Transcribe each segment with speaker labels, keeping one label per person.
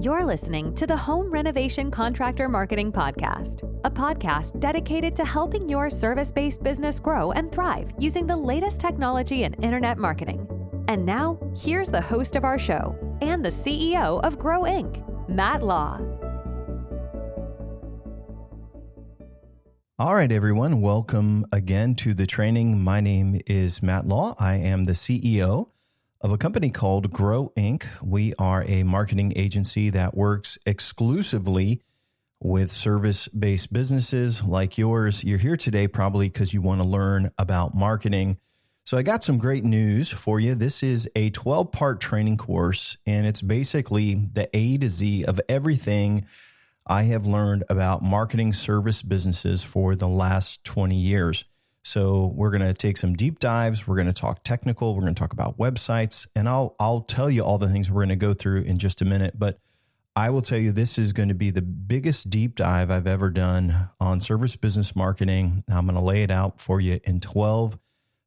Speaker 1: You're listening to the Home Renovation Contractor Marketing Podcast, a podcast dedicated to helping your service-based business grow and thrive using the latest technology in internet marketing. And now, here's the host of our show and the CEO of Gro.Inc., Matt Law.
Speaker 2: All right, everyone. Welcome again to the training. My name is Matt Law. I am the CEO of a company called Gro.Inc. We are a marketing agency that works exclusively with service-based businesses like yours. You're here today probably because you want to learn about marketing. So I got some great news for you. This is a 12-part training course, and it's basically the A to Z of everything I have learned about marketing service businesses for the last 20 years. So we're going to take some deep dives. We're going to talk technical. We're going to talk about websites, and I'll tell you all the things we're going to go through in just a minute. But I will tell you, this is going to be the biggest deep dive I've ever done on service business marketing. I'm going to lay it out for you in 12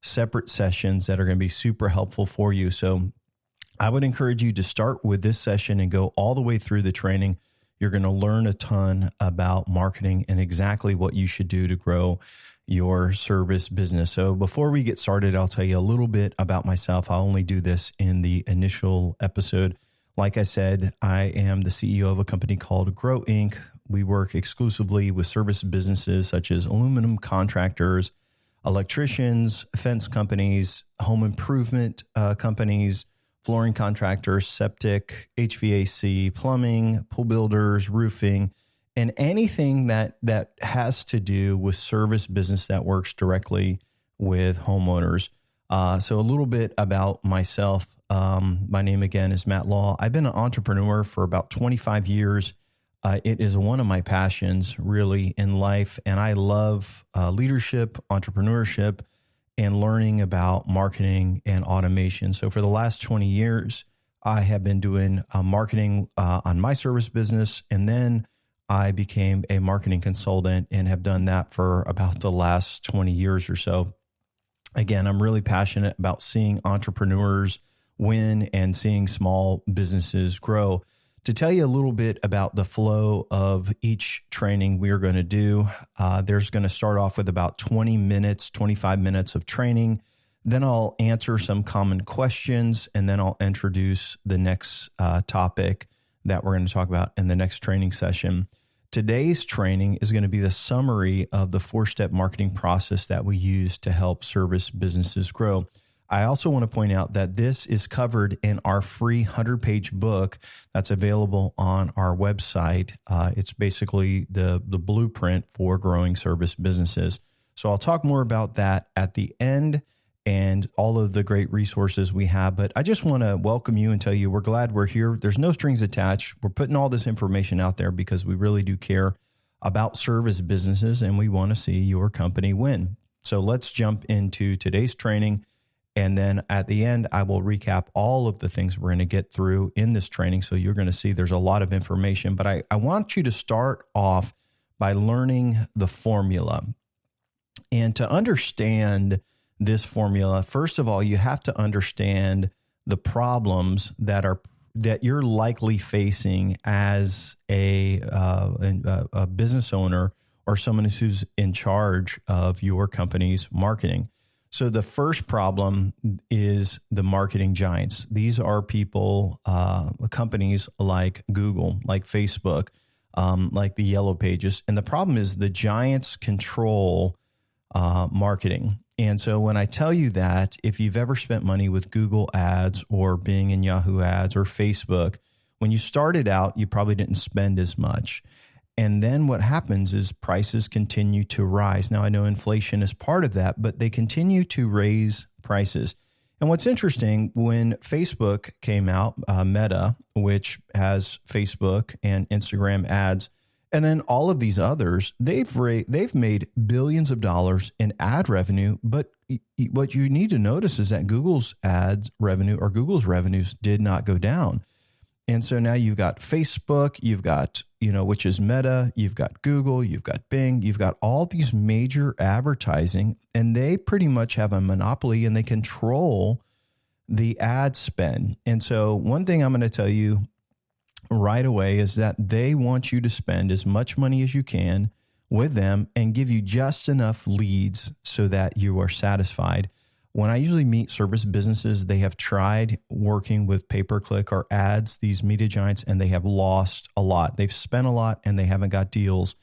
Speaker 2: separate sessions that are going to be super helpful for you. So I would encourage you to start with this session and go all the way through the training. You're going to learn a ton about marketing and exactly what you should do to grow your service business. So before we get started, I'll tell you a little bit about myself. I'll only do this in the initial episode. Like I said, I am the CEO of a company called Gro.Inc. We work exclusively with service businesses such as aluminum contractors, electricians, fence companies, home improvement companies, flooring contractors, septic, HVAC, plumbing, pool builders, roofing, and anything that has to do with service business that works directly with homeowners. So a little bit about myself. My name again is Matt Law. I've been an entrepreneur for about 25 years. It is one of my passions really in life. And I love leadership, entrepreneurship, and learning about marketing and automation. So for the last 20 years, I have been doing marketing on my service business. And then I became a marketing consultant and have done that for about the last 20 years or so. Again, I'm really passionate about seeing entrepreneurs win and seeing small businesses grow. To tell you a little bit about the flow of each training we are going to do, there's going to start off with about 20 minutes, 25 minutes of training. Then I'll answer some common questions, and then I'll introduce the next topic that we're going to talk about in the next training session. Today's training is going to be the summary of the 4-step marketing process that we use to help service businesses grow. I also want to point out that this is covered in our free 100-page book that's available on our website. It's basically the blueprint for growing service businesses. So I'll talk more about that at the end and all of the great resources we have. But I just want to welcome you and tell you we're glad we're here. There's no strings attached. We're putting all this information out there because we really do care about service businesses and we want to see your company win. So let's jump into today's training. And then at the end, I will recap all of the things we're going to get through in this training. So you're going to see there's a lot of information. But I want you to start off by learning the formula. And to understand this formula, first of all, you have to understand the problems that you're likely facing as a business owner or someone who's in charge of your company's marketing. So the first problem is the marketing giants. These are people, companies like Google, like Facebook, like the Yellow Pages. And the problem is the giants control marketing. And so when I tell you that, if you've ever spent money with Google ads or Bing and Yahoo ads or Facebook, when you started out, you probably didn't spend as much. And then what happens is prices continue to rise. Now, I know inflation is part of that, but they continue to raise prices. And what's interesting, when Facebook came out, Meta, which has Facebook and Instagram ads, and then all of these others, they've made billions of dollars in ad revenue. But what you need to notice is that Google's ads revenue or Google's revenues did not go down. And so now you've got Facebook, you've got, which is Meta, you've got Google, you've got Bing, you've got all these major advertising, and they pretty much have a monopoly and they control the ad spend. And so one thing I'm going to tell you right away is that they want you to spend as much money as you can with them and give you just enough leads so that you are satisfied. When I usually meet service businesses, they have tried working with pay-per-click or ads, these media giants, and they have lost a lot. They've spent a lot and they haven't got deals.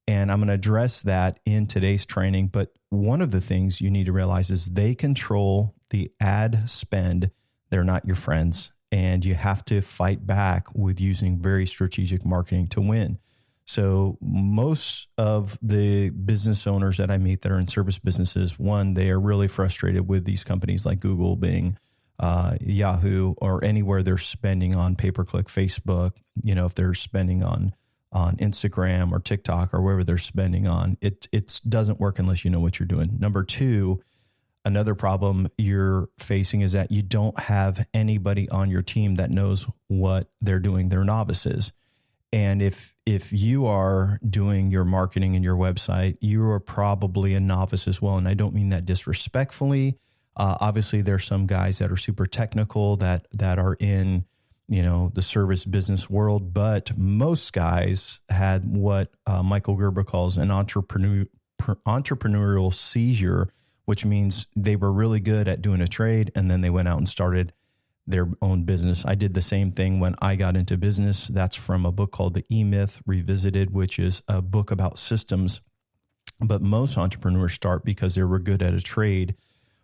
Speaker 2: And I'm going to address that in today's training. But one of the things you need to realize is they control the ad spend. They're not your friends. And you have to fight back with using very strategic marketing to win. So most of the business owners that I meet that are in service businesses, one, they are really frustrated with these companies like Google, Bing, Yahoo, or anywhere they're spending on pay-per-click, Facebook, if they're spending on Instagram or TikTok or wherever they're spending on, it doesn't work unless you know what you're doing. Number two, another problem you're facing is that you don't have anybody on your team that knows what they're doing. They're novices. And if you are doing your marketing and your website, you are probably a novice as well. And I don't mean that disrespectfully. Obviously, there's some guys that are super technical that are in the service business world, but most guys had what Michael Gerber calls an entrepreneurial seizure, which means they were really good at doing a trade and then they went out and started their own business. I did the same thing when I got into business. That's from a book called The E-Myth Revisited, which is a book about systems. But most entrepreneurs start because they were good at a trade.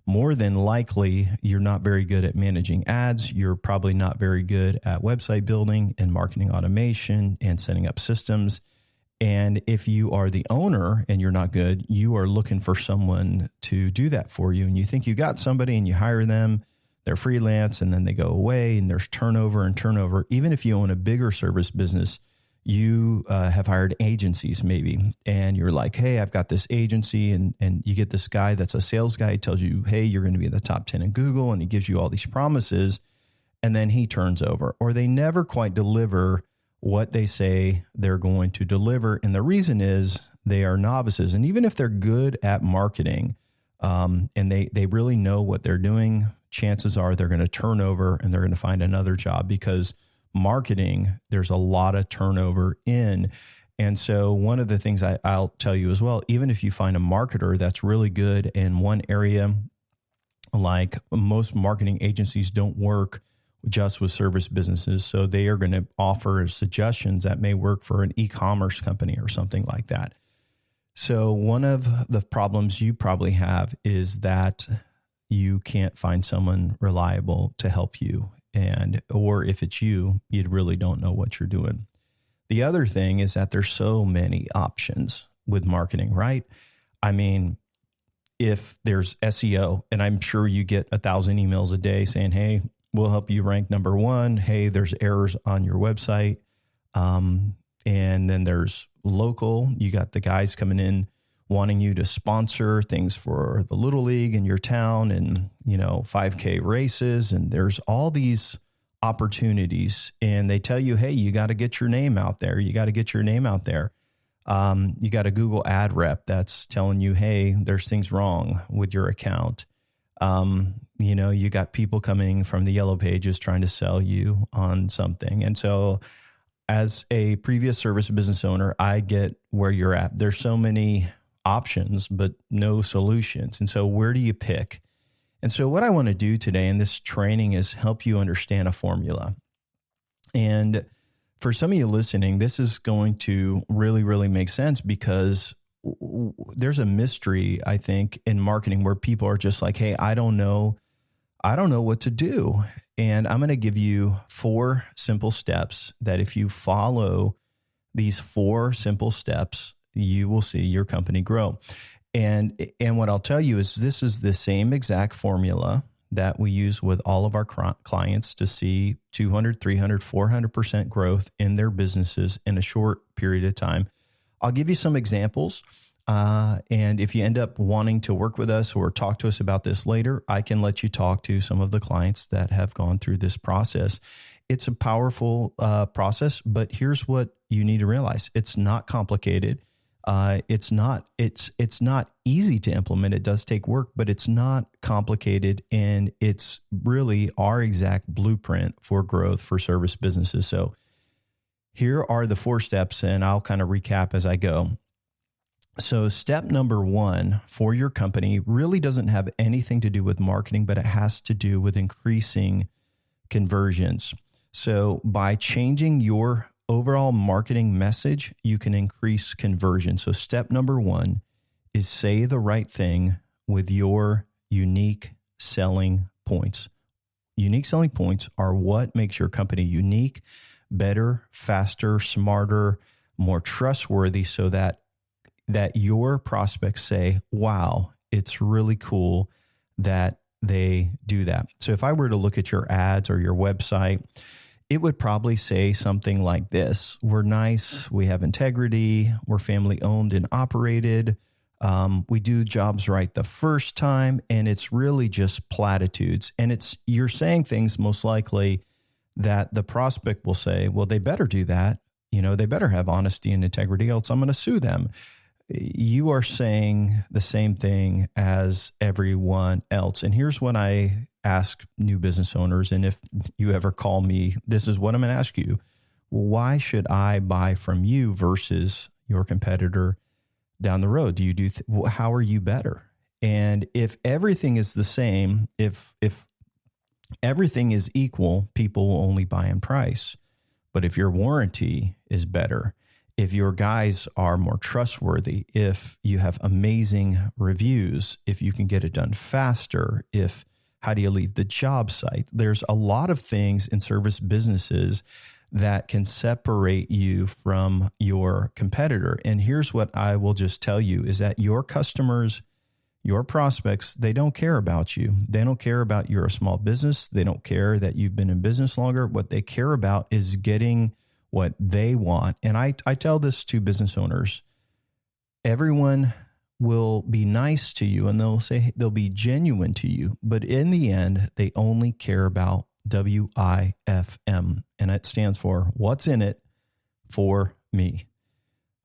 Speaker 2: More than likely, you're not very good at managing ads. You're probably not very good at website building and marketing automation and setting up systems. And if you are the owner and you're not good, you are looking for someone to do that for you. And you think you got somebody and you hire them, they're freelance, and then they go away and there's turnover. Even if you own a bigger service business, you have hired agencies maybe, and you're like, hey, I've got this agency, and you get this guy that's a sales guy. He tells you, hey, you're going to be in the top 10 in Google, and he gives you all these promises, and then he turns over, or they never quite deliver what they say they're going to deliver. And the reason is they are novices. And even if they're good at marketing and they really know what they're doing, chances are they're going to turn over and they're going to find another job, because marketing, there's a lot of turnover in. And so one of the things I'll tell you as well, even if you find a marketer that's really good in one area, like most marketing agencies don't work just with service businesses. So they are going to offer suggestions that may work for an e-commerce company or something like that. So one of the problems you probably have is that you can't find someone reliable to help you. Or if it's you really don't know what you're doing. The other thing is that there's so many options with marketing, right? I mean, if there's SEO, and I'm sure you get 1,000 emails a day saying, hey, we'll help you rank number one. Hey, there's errors on your website. And then there's local. You got the guys coming in wanting you to sponsor things for the Little League in your town and, 5K races. And there's all these opportunities, and they tell you, hey, you got to get your name out there. You got to get your name out there. You got a Google ad rep that's telling you, hey, there's things wrong with your account. You got people coming from the yellow pages trying to sell you on something. And so as a previous service business owner, I get where you're at. There's so many options, but no solutions. And so where do you pick? And so what I want to do today in this training is help you understand a formula. And for some of you listening, this is going to really, really make sense, because there's a mystery, I think, in marketing where people are just like, hey, I don't know what to do. And I'm going to give you 4 simple steps that if you follow these 4 simple steps, you will see your company grow. And what I'll tell you is this is the same exact formula that we use with all of our clients to see 200, 300, 400% growth in their businesses in a short period of time. I'll give you some examples. And if you end up wanting to work with us or talk to us about this later, I can let you talk to some of the clients that have gone through this process. It's a powerful process, but here's what you need to realize. It's not complicated. It's not easy to implement. It does take work, but it's not complicated. And it's really our exact blueprint for growth for service businesses. So Here are the 4 steps, and I'll kind of recap as I go. So step number 1 for your company really doesn't have anything to do with marketing, but it has to do with increasing conversions. So by changing your overall marketing message, you can increase conversion. So step number 1 is say the right thing with your unique selling points. Unique selling points are what makes your company unique, better, faster, smarter, more trustworthy, so that your prospects say, wow, it's really cool that they do that. So if I were to look at your ads or your website, it would probably say something like this: we're nice, we have integrity, we're family owned and operated, we do jobs right the first time, and it's really just platitudes. And you're saying things most likely that the prospect will say, well, they better do that. They better have honesty and integrity, else I'm going to sue them. You are saying the same thing as everyone else. And here's what I ask new business owners. And if you ever call me, this is what I'm going to ask you. Why should I buy from you versus your competitor down the road? How are you better? And if everything is the same, if everything is equal, people will only buy in price. But if your warranty is better, if your guys are more trustworthy, if you have amazing reviews, if you can get it done faster, how do you leave the job site? There's a lot of things in service businesses that can separate you from your competitor. And here's what I will just tell you is that your customers, your prospects, they don't care about you. They don't care about you're a small business. They don't care that you've been in business longer. What they care about is getting what they want. And I tell this to business owners: everyone will be nice to you and they'll be genuine to you, but in the end, they only care about WIFM, and it stands for what's in it for me.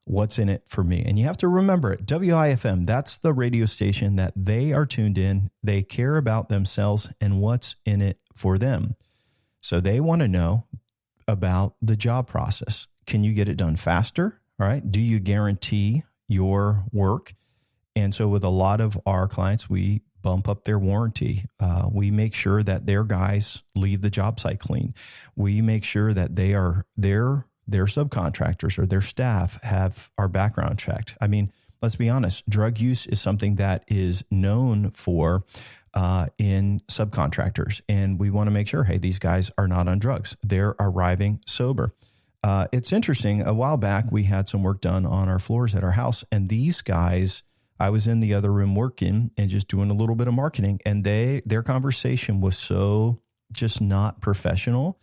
Speaker 2: What's in it for me? And you have to remember it. WIFM, that's the radio station that they are tuned in. They care about themselves and what's in it for them. So they want to know about the job process. Can you get it done faster? All right. Do you guarantee your work? And so with a lot of our clients, we bump up their warranty. We make sure that their guys leave the job site clean. We make sure that their subcontractors or their staff have our background checked. I mean, let's be honest, drug use is something that is known for in subcontractors. And we want to make sure, hey, these guys are not on drugs. They're arriving sober. It's interesting. A while back, we had some work done on our floors at our house. And these guys, I was in the other room working and just doing a little bit of marketing. And their conversation was so just not professional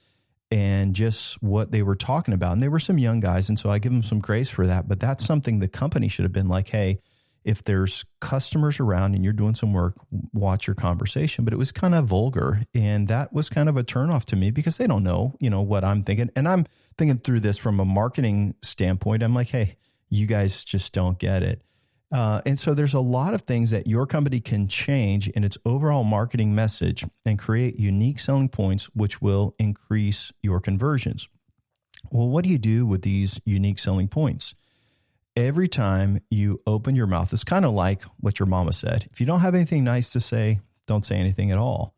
Speaker 2: and just what they were talking about. And they were some young guys. And so I give them some grace for that. But that's something the company should have been like, hey, if there's customers around and you're doing some work, watch your conversation. But it was kind of vulgar. And that was kind of a turnoff to me because they don't know, what I'm thinking. And I'm thinking through this from a marketing standpoint. I'm like, hey, you guys just don't get it. And so there's a lot of things that your company can change in its overall marketing message and create unique selling points, which will increase your conversions. Well, what do you do with these unique selling points? Every time you open your mouth, it's kind of like what your mama said. If you don't have anything nice to say, don't say anything at all.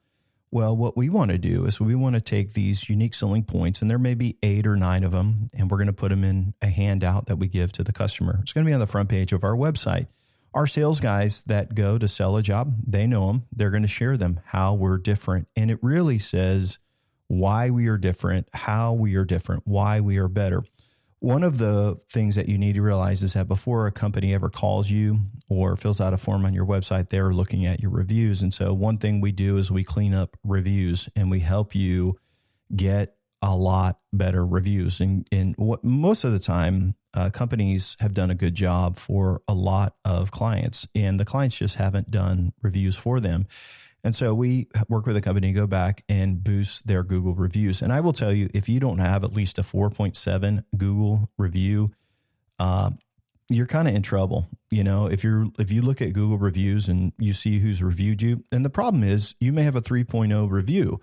Speaker 2: Well, what we want to do is we want to take these unique selling points, and there may be 8 or 9 of them, and we're going to put them in a handout that we give to the customer. It's going to be on the front page of our website. Our sales guys that go to sell a job, they know them. They're going to share them, how we're different. And it really says why we are different, how we are different, why we are better. One of the things that you need to realize is that before a company ever calls you or fills out a form on your website, they're looking at your reviews. And so one thing we do is we clean up reviews and we help you get a lot better reviews. And what most of the time, companies have done a good job for a lot of clients, and the clients just haven't done reviews for them. And so we work with a company to go back and boost their Google reviews. And I will tell you, if you don't have at least a 4.7 Google review, you're kind of in trouble. If you look at Google reviews and you see who's reviewed you, and the problem is you may have a 3.0 review.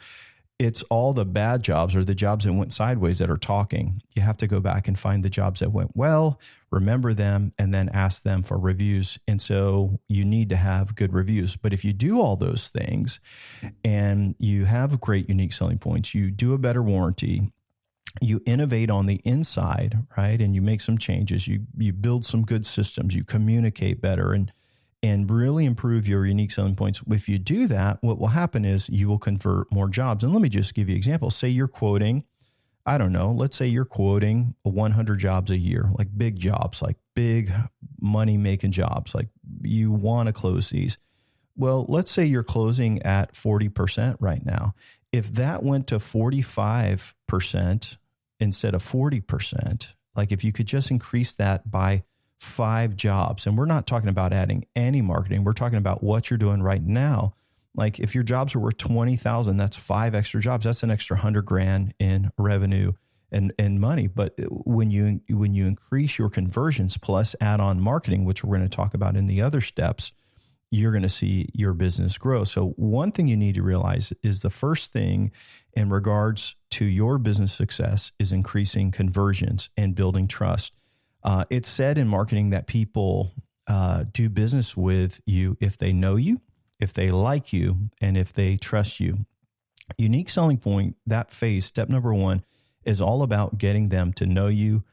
Speaker 2: it's all the bad jobs or the jobs that went sideways that are talking. You have to go back and find the jobs that went well, remember them, and then ask them for reviews. And so you need to have good reviews. But if you do all those things and you have great unique selling points, you do a better warranty, you innovate on the inside, right? And you make some changes, you build some good systems, you communicate better, and really improve your unique selling points. If you do that, what will happen is you will convert more jobs. And let me just give you an example. Say you're quoting, I don't know, let's say you're quoting 100 jobs a year, like big jobs, like big money making jobs, like you want to close these. Well, let's say you're closing at 40% right now. If that went to 45% instead of 40%, like if you could just increase that by 5 jobs, and we're not talking about adding any marketing, we're talking about what you're doing right now. Like if your jobs are worth 20,000, that's 5 extra jobs. That's an extra $100,000 in revenue and money. But when you increase your conversions plus add on marketing, which we're going to talk about in the other steps, you're going to see your business grow. So one thing you need to realize is the first thing in regards to your business success is increasing conversions and building trust. It's said in marketing that people do business with you if they know you, if they like you, and if they trust you. Unique selling point, that phase, step number 1, is all about getting them to know you,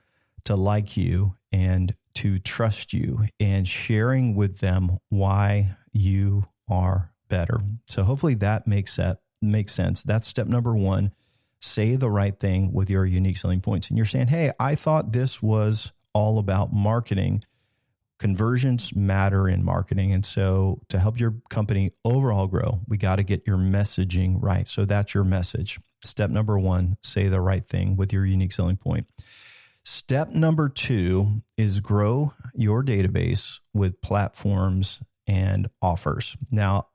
Speaker 2: to like you, and to trust you, and sharing with them why you are better. So hopefully that makes sense. That's step number 1. Say the right thing with your unique selling points. And you're saying, hey, I thought this was all about marketing. Conversions matter in marketing. And so to help your company overall grow, we got to get your messaging right. So that's your message. Step number 1, say the right thing with your unique selling point. Step number 2 is grow your database with platforms and offers. Now,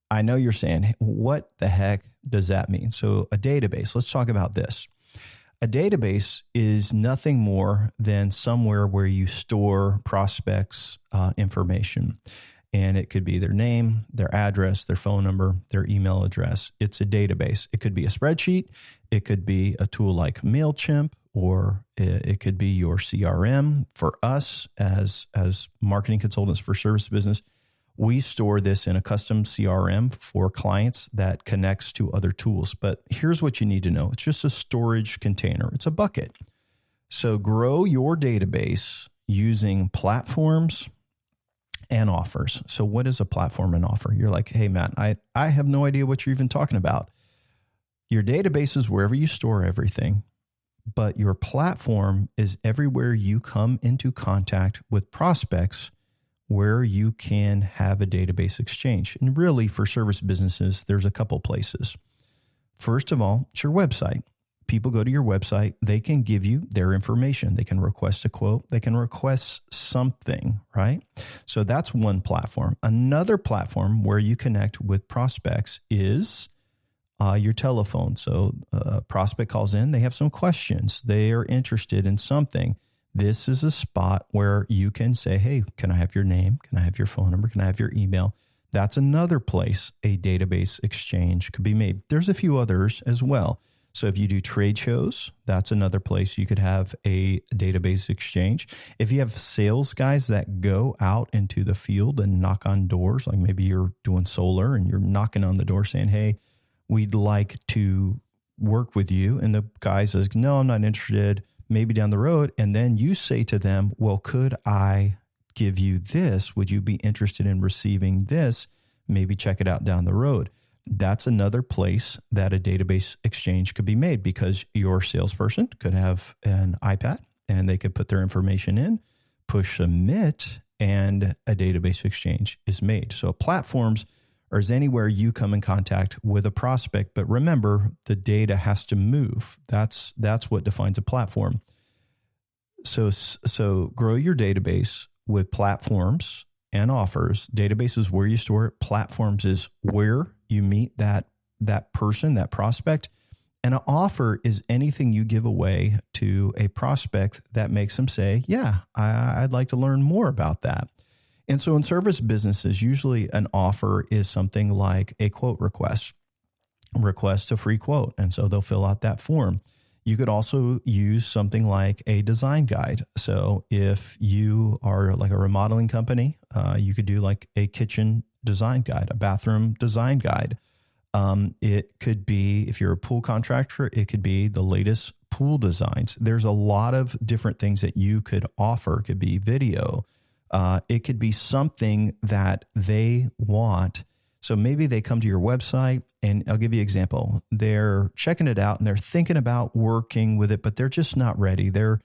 Speaker 2: I know you're saying, what the heck does that mean? So a database, let's talk about this. A database is nothing more than somewhere where you store prospects' information. And it could be their name, their address, their phone number, their email address. It's a database. It could be a spreadsheet. It could be a tool like MailChimp, or it could be your CRM. For us as marketing consultants for service business, we store this in a custom CRM for clients that connects to other tools. But here's what you need to know. It's just a storage container. It's a bucket. So grow your database using platforms and offers. So what is a platform and offer? You're like, hey, Matt, I have no idea what you're even talking about. Your database is wherever you store everything, but your platform is everywhere you come into contact with prospects where you can have a database exchange. And really for service businesses, there's a couple places. First of all, it's your website. People go to your website, they can give you their information. They can request a quote. They can request something, right? So that's one platform. Another platform where you connect with prospects is your telephone. So a prospect calls in, they have some questions. They are interested in something. This is a spot where you can say, hey, can I have your name? Can I have your phone number? Can I have your email? That's another place a database exchange could be made. There's a few others as well. So if you do trade shows, that's another place you could have a database exchange. If you have sales guys that go out into the field and knock on doors, like maybe you're doing solar and you're knocking on the door saying, hey, we'd like to work with you. And the guy says, no, I'm not interested, maybe down the road. And then you say to them, well, could I give you this? Would you be interested in receiving this? Maybe check it out down the road. That's another place that a database exchange could be made, because your salesperson could have an iPad and they could put their information in, push submit, and a database exchange is made. So platforms are anywhere you come in contact with a prospect. But remember, the data has to move. That's what defines a platform. So grow your database with platforms and offers. Database is where you store it. Platforms is where you meet that person, that prospect. And an offer is anything you give away to a prospect that makes them say, yeah, I'd like to learn more about that. And so in service businesses, usually an offer is something like a quote request. request a free quote. And so they'll fill out that form. You could also use something like a design guide. So if you are like a remodeling company, you could do like a kitchen design guide, a bathroom design guide. It could be, if you're a pool contractor, it could be the latest pool designs. There's a lot of different things that you could offer. It could be video. It could be something that they want. So maybe they come to your website, and I'll give you an example. They're checking it out and they're thinking about working with it, but they're just not ready. They're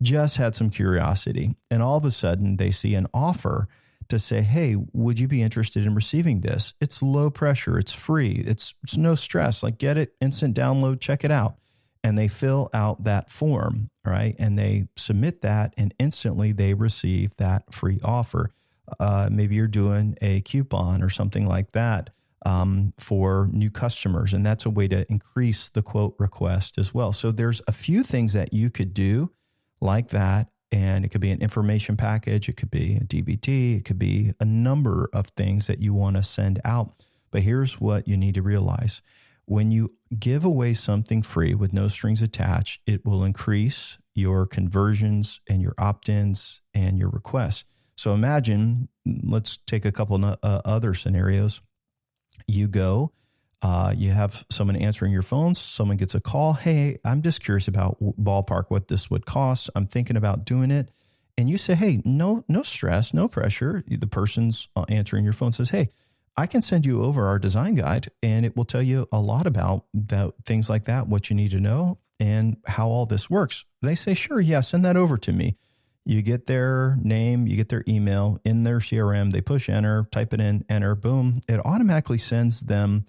Speaker 2: just had some curiosity. And all of a sudden they see an offer to say, hey, would you be interested in receiving this? It's low pressure. It's free. It's no stress. Like, get it, instant download, check it out. And they fill out that form, right? And they submit that, and instantly they receive that free offer. Maybe you're doing a coupon or something like that for new customers, and that's a way to increase the quote request as well. So there's a few things that you could do like that, and it could be an information package, it could be a DVD, it could be a number of things that you want to send out. But here's what you need to realize. When you give away something free with no strings attached, it will increase your conversions and your opt-ins and your requests. So imagine, let's take a couple other scenarios. You go, you have someone answering your phone, someone gets a call. Hey, I'm just curious about ballpark what this would cost. I'm thinking about doing it. And you say, hey, no stress, no pressure. The person's answering your phone says, hey, I can send you over our design guide, and it will tell you a lot about things like that, what you need to know and how all this works. They say, sure, yeah, send that over to me. You get their name, you get their email in their CRM, they push enter, type it in, enter, boom. It automatically sends them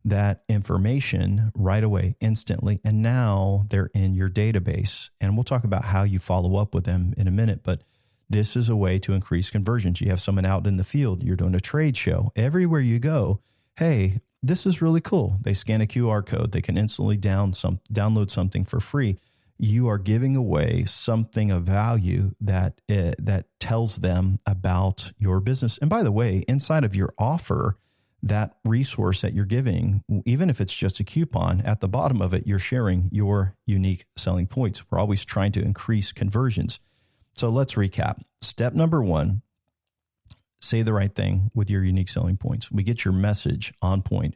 Speaker 2: that information right away, instantly. And now they're in your database. And we'll talk about how you follow up with them in a minute, but this is a way to increase conversions. You have someone out in the field, you're doing a trade show. Everywhere you go, hey, this is really cool. They scan a QR code. They can instantly download something for free. You are giving away something of value that tells them about your business. And by the way, inside of your offer, that resource that you're giving, even if it's just a coupon, at the bottom of it, you're sharing your unique selling points. We're always trying to increase conversions. So let's recap. Step number 1, say the right thing with your unique selling points. We get your message on point.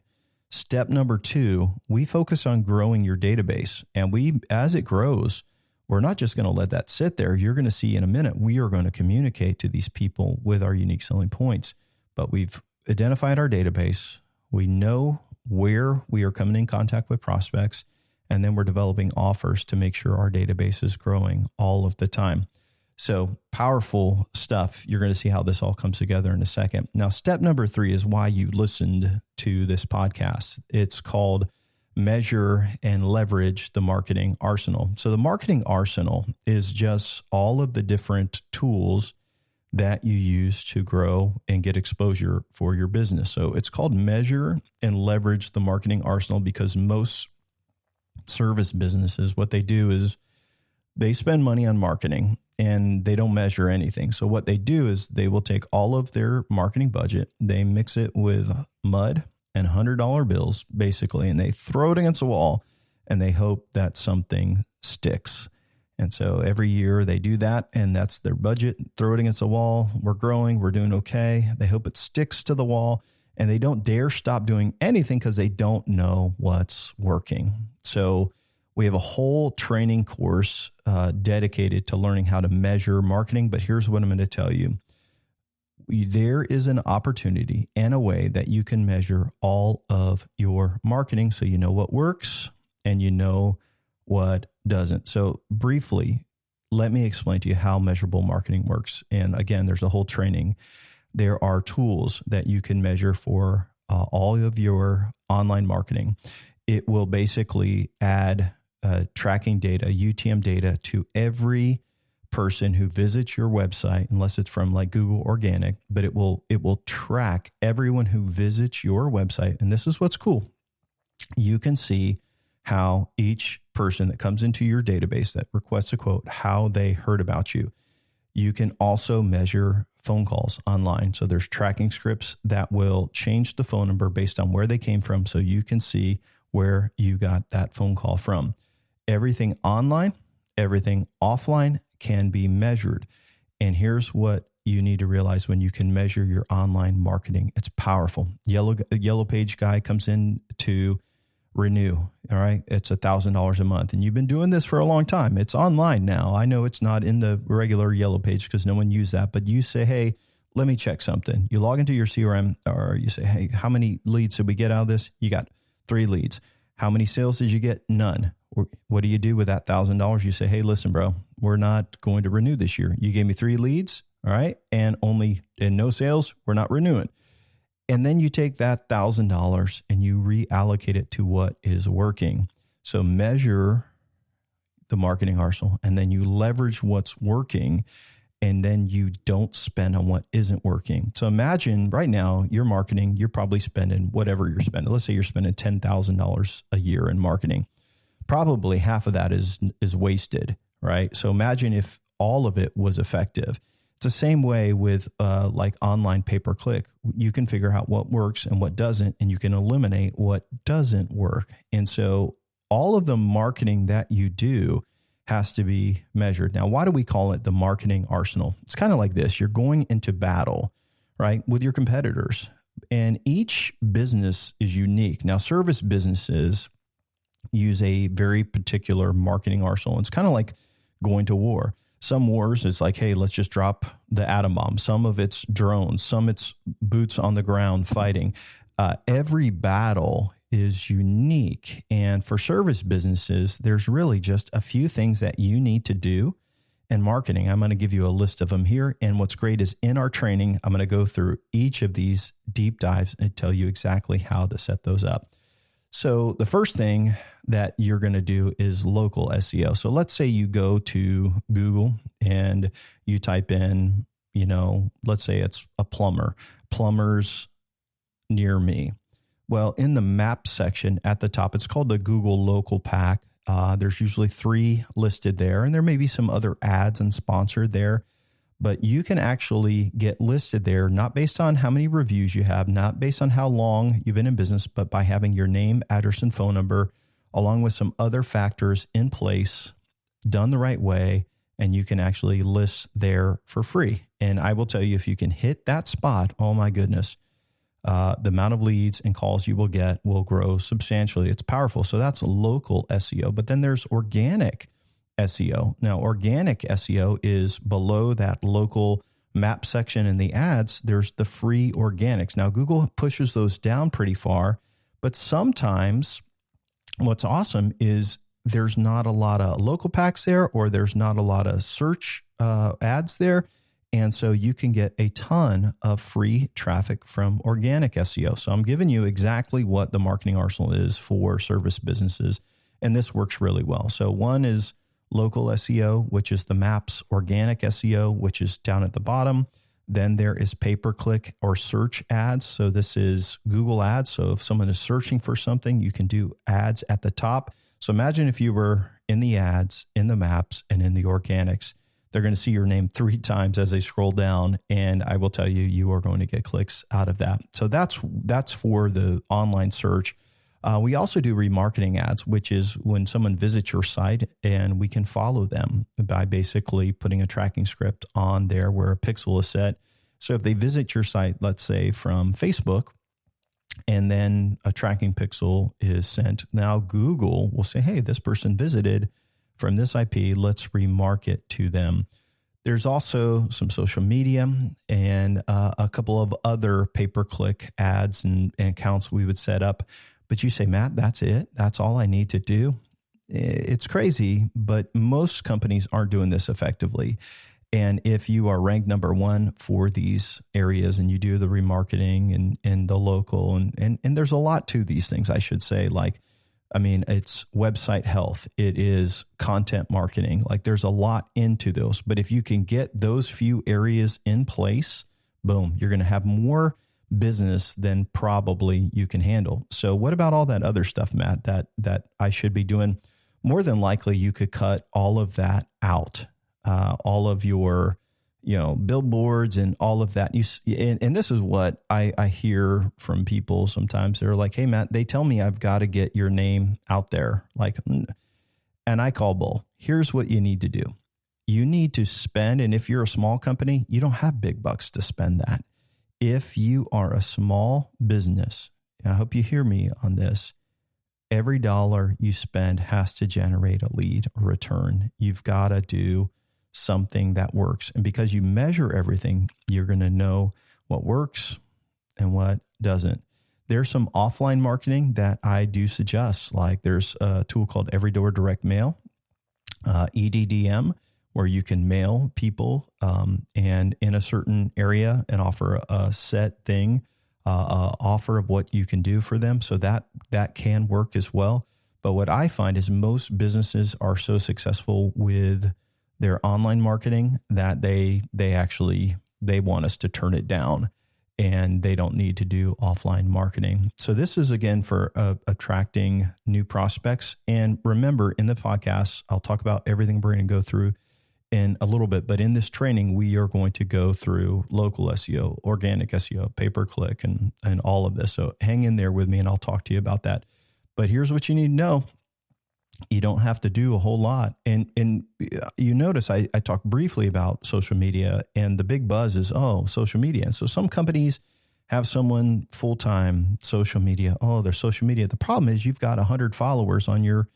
Speaker 2: Step number 2, we focus on growing your database. And as it grows, we're not just going to let that sit there. You're going to see in a minute, we are going to communicate to these people with our unique selling points. But we've identified our database. We know where we are coming in contact with prospects. And then we're developing offers to make sure our database is growing all of the time. So powerful stuff. You're going to see how this all comes together in a second. Now, step number 3 is why you listened to this podcast. It's called Measure and Leverage the Marketing Arsenal. So the marketing arsenal is just all of the different tools that you use to grow and get exposure for your business. So it's called Measure and Leverage the Marketing Arsenal because most service businesses, what they do is they spend money on marketing and they don't measure anything. So what they do is they will take all of their marketing budget, they mix it with mud and $100 bills, basically, and they throw it against the wall and they hope that something sticks. And so every year they do that, and that's their budget. Throw it against the wall. We're growing. We're doing okay. They hope it sticks to the wall, and they don't dare stop doing anything because they don't know what's working. So we have a whole training course dedicated to learning how to measure marketing. But here's what I'm going to tell you. There is an opportunity and a way that you can measure all of your marketing so you know what works and you know what doesn't. So briefly, let me explain to you how measurable marketing works. And again, there's a whole training. There are tools that you can measure for all of your online marketing. It will basically add tracking data, UTM data, to every person who visits your website, unless it's from like Google Organic, but it will track everyone who visits your website. And this is what's cool. You can see how each person that comes into your database that requests a quote, how they heard about you. You can also measure phone calls online. So there's tracking scripts that will change the phone number based on where they came from. So you can see where you got that phone call from. Everything online, everything offline can be measured. And here's what you need to realize when you can measure your online marketing. It's powerful. Yellow Page guy comes in to renew. All right. It's $1,000 a month. And you've been doing this for a long time. It's online now. I know it's not in the regular Yellow Page because no one used that, but you say, hey, let me check something. You log into your CRM or you say, hey, how many leads did we get out of this? You got 3 leads. How many sales did you get? None. What do you do with that $1,000? You say, hey, listen, bro, we're not going to renew this year. You gave me 3 leads. All right. And no sales. We're not renewing. And then you take that $1,000 and you reallocate it to what is working. So measure the marketing arsenal and then you leverage what's working and then you don't spend on what isn't working. So imagine right now you're marketing, you're probably spending whatever you're spending. Let's say you're spending $10,000 a year in marketing. Probably half of that is wasted, right? So imagine if all of it was effective. It's the same way with like online pay-per-click. You can figure out what works and what doesn't, and you can eliminate what doesn't work. And so all of the marketing that you do has to be measured. Now, why do we call it the marketing arsenal? It's kind of like this. You're going into battle, right, with your competitors, and each business is unique. Now, service businesses use a very particular marketing arsenal. It's kind of like going to war. Some wars, it's like, hey, let's just drop the atom bomb. Some of it's drones. Some it's boots on the ground fighting. Every battle is unique. And for service businesses, there's really just a few things that you need to do in marketing. I'm going to give you a list of them here. And what's great is in our training, I'm going to go through each of these deep dives and tell you exactly how to set those up. So the first thing that you're going to do is local SEO. So let's say you go to Google and you type in, let's say it's a plumbers near me. Well, in the map section at the top, it's called the Google Local Pack. There's usually 3 listed there, and there may be some other ads and sponsored there. But you can actually get listed there, not based on how many reviews you have, not based on how long you've been in business, but by having your name, address, and phone number, along with some other factors in place, done the right way, and you can actually list there for free. And I will tell you, if you can hit that spot, oh my goodness, the amount of leads and calls you will get will grow substantially. It's powerful. So that's local SEO. But then there's organic SEO. Now, organic SEO is below that local map section in the ads. There's the free organics. Now, Google pushes those down pretty far, but sometimes what's awesome is there's not a lot of local packs there, or there's not a lot of search ads there. And so you can get a ton of free traffic from organic SEO. So I'm giving you exactly what the marketing arsenal is for service businesses. And this works really well. So one is local SEO, which is the maps, organic SEO, which is down at the bottom. Then there is pay-per-click or search ads. So this is Google ads. So if someone is searching for something, you can do ads at the top. So imagine if you were in the ads, in the maps, and in the organics. They're going to see your name 3 times as they scroll down. And I will tell you, you are going to get clicks out of that. So that's for the online search. We also do remarketing ads, which is when someone visits your site and we can follow them by basically putting a tracking script on there where a pixel is set. So if they visit your site, let's say from Facebook, and then a tracking pixel is sent, now Google will say, hey, this person visited from this IP, let's remarket to them. There's also some social media and a couple of other pay-per-click ads and accounts we would set up. But you say, Matt, that's it? That's all I need to do? It's crazy, but most companies aren't doing this effectively. And if you are ranked number 1 for these areas and you do the remarketing and the local, and there's a lot to these things, I should say, it's website health. It is content marketing. There's a lot into those. But if you can get those few areas in place, boom, you're going to have more business than probably you can handle. So what about all that other stuff, Matt, that I should be doing? More than likely, you could cut all of that out. All of your billboards and all of that. And this is what I hear from people sometimes. They're like, hey, Matt, they tell me I've got to get your name out there. And I call bull. Here's what you need to do. You need to spend, and if you're a small company, you don't have big bucks to spend that. If you are a small business, I hope you hear me on this, every dollar you spend has to generate a lead or return. You've got to do something that works. And because you measure everything, you're going to know what works and what doesn't. There's some offline marketing that I do suggest. Like there's a tool called Every Door Direct Mail, EDDM, where you can mail people and in a certain area and offer a set thing, offer of what you can do for them. So that can work as well. But what I find is most businesses are so successful with their online marketing that they want us to turn it down, and they don't need to do offline marketing. So this is, again, for attracting new prospects. And remember, in the podcast, I'll talk about everything we're going to go through in a little bit. But in this training, we are going to go through local SEO, organic SEO, pay-per-click, and all of this. So hang in there with me, and I'll talk to you about that. But here's what you need to know. You don't have to do a whole lot. And you notice I talked briefly about social media, and the big buzz is, social media. And so some companies have someone full-time social media. Their social media. The problem is you've got 100 followers on your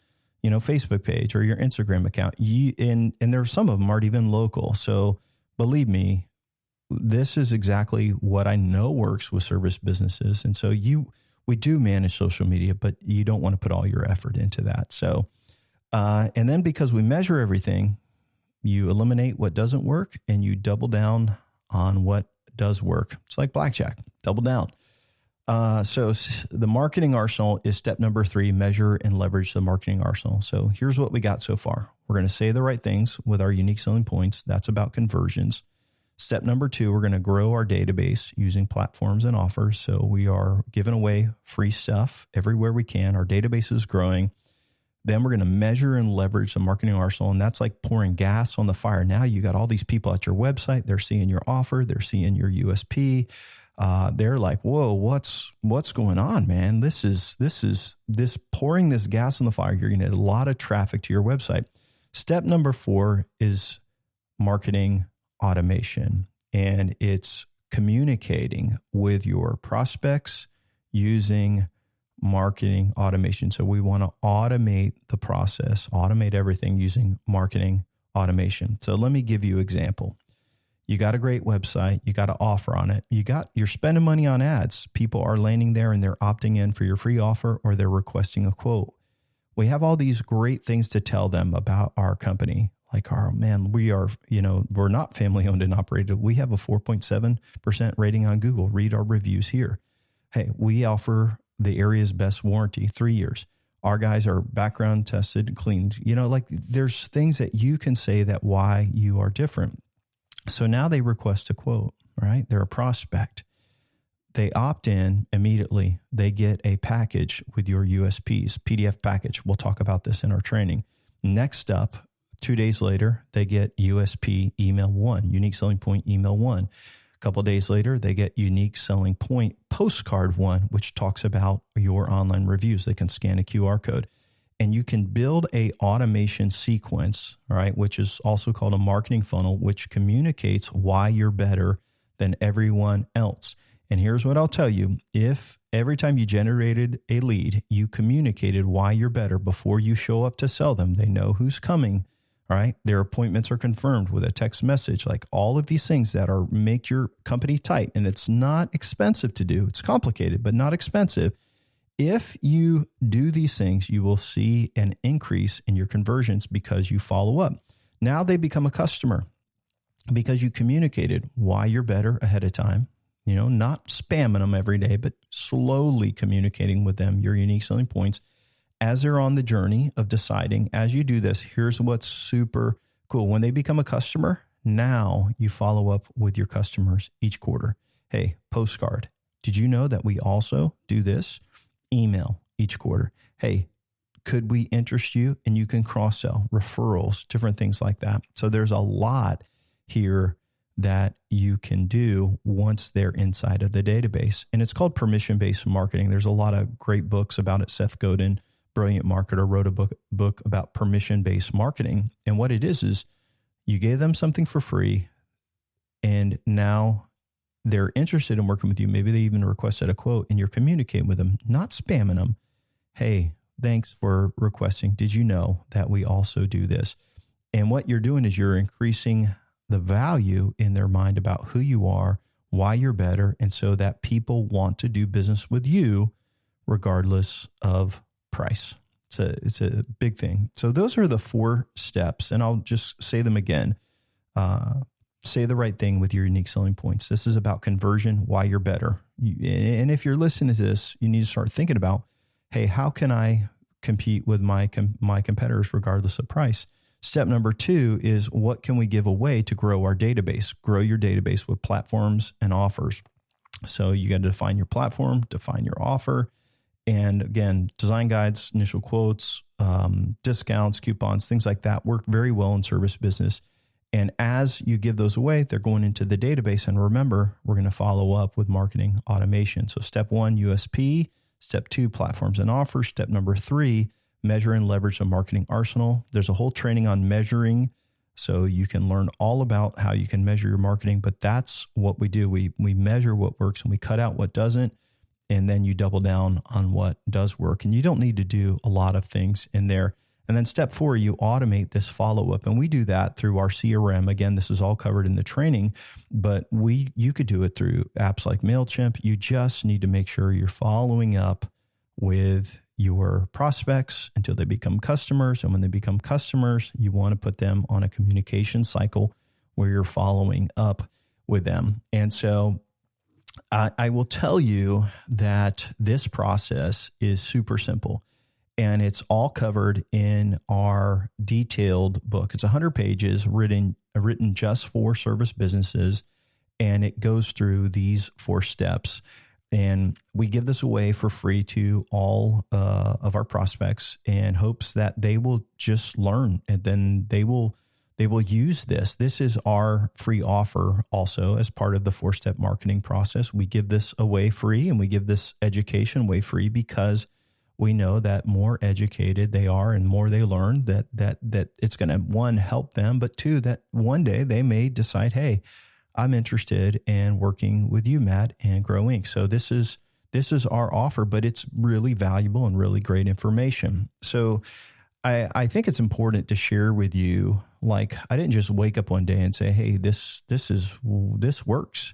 Speaker 2: Facebook page or your Instagram account. And there some of them aren't even local. So believe me, this is exactly what I know works with service businesses. And so we do manage social media, but you don't want to put all your effort into that. So, and then because we measure everything, you eliminate what doesn't work and you double down on what does work. It's like blackjack, double down. So the marketing arsenal is step number 3, measure and leverage the marketing arsenal. So here's what we got so far. We're going to say the right things with our unique selling points. That's about conversions. Step number 2, we're going to grow our database using platforms and offers. So we are giving away free stuff everywhere we can. Our database is growing. Then we're going to measure and leverage the marketing arsenal. And that's like pouring gas on the fire. Now you got all these people at your website. They're seeing your offer. They're seeing your USP. They're like, whoa, what's going on, man? This pouring this gas on the fire. You're going to get a lot of traffic to your website. Step number 4 is marketing automation, and it's communicating with your prospects using marketing automation. So we want to automate the process, automate everything using marketing automation. So let me give you an example. You got a great website, you got an offer on it, you're spending money on ads. People are landing there and they're opting in for your free offer or they're requesting a quote. We have all these great things to tell them about our company. Like, we're not family owned and operated. We have a 4.7% rating on Google. Read our reviews here. Hey, we offer the area's best warranty, 3 years. Our guys are background tested and cleaned. There's things that you can say that why you are different. So now they request a quote, right? They're a prospect. They opt in immediately. They get a package with your USPs, PDF package. We'll talk about this in our training. Next up, 2 days later, they get USP email 1, unique selling point email 1. A couple of days later, they get unique selling point postcard 1, which talks about your online reviews. They can scan a QR code. And you can build a automation sequence, all right, which is also called a marketing funnel, which communicates why you're better than everyone else. And here's what I'll tell you. If every time you generated a lead, you communicated why you're better before you show up to sell them, they know who's coming, all right? Their appointments are confirmed with a text message, like all of these things that make your company tight. And it's not expensive to do. It's complicated, but not expensive. If you do these things, you will see an increase in your conversions because you follow up. Now they become a customer because you communicated why you're better ahead of time, not spamming them every day, but slowly communicating with them your unique selling points as they're on the journey of deciding. As you do this, here's what's super cool. When they become a customer, now you follow up with your customers each quarter. Hey, postcard. Did you know that we also do this? Email each quarter. Hey, could we interest you? And you can cross-sell, referrals, different things like that. So there's a lot here that you can do once they're inside of the database. And it's called permission-based marketing. There's a lot of great books about it. Seth Godin, brilliant marketer, wrote a book about permission-based marketing. And what it is you gave them something for free, and now they're interested in working with you. Maybe they even requested a quote, and you're communicating with them, not spamming them. Hey, thanks for requesting. Did you know that we also do this? And what you're doing is you're increasing the value in their mind about who you are, why you're better, and so that people want to do business with you regardless of price. It's a big thing. So those are the 4 steps, and I'll just say them again. Say the right thing with your unique selling points. This is about conversion, why you're better. And if you're listening to this, you need to start thinking about, hey, how can I compete with my competitors regardless of price? Step number 2 is what can we give away to grow our database? Grow your database with platforms and offers. So you got to define your platform, define your offer. And again, design guides, initial quotes, discounts, coupons, things like that work very well in service business. And as you give those away, they're going into the database. And remember, we're going to follow up with marketing automation. So step 1, USP. Step 2, platforms and offers. Step number 3, measure and leverage the marketing arsenal. There's a whole training on measuring, so you can learn all about how you can measure your marketing. But that's what we do. We measure what works and we cut out what doesn't, and then you double down on what does work. And you don't need to do a lot of things in there. And then step 4, you automate this follow-up. And we do that through our CRM. Again, this is all covered in the training, but you could do it through apps like MailChimp. You just need to make sure you're following up with your prospects until they become customers. And when they become customers, you want to put them on a communication cycle where you're following up with them. And so I will tell you that this process is super simple. And it's all covered in our detailed book. It's 100 pages written just for service businesses. And it goes through these 4 steps. And we give this away for free to all of our prospects in hopes that they will just learn, and then they will use this. This is our free offer also as part of the 4-step marketing process. We give this away free, and we give this education away free because we know that more educated they are and more they learn, that it's going to, 1, help them, but 2, that one day they may decide, hey, I'm interested in working with you, Matt, and Gro.Inc. So this is our offer, but it's really valuable and really great information. So I think it's important to share with you, like, I didn't just wake up one day and say, hey, this works.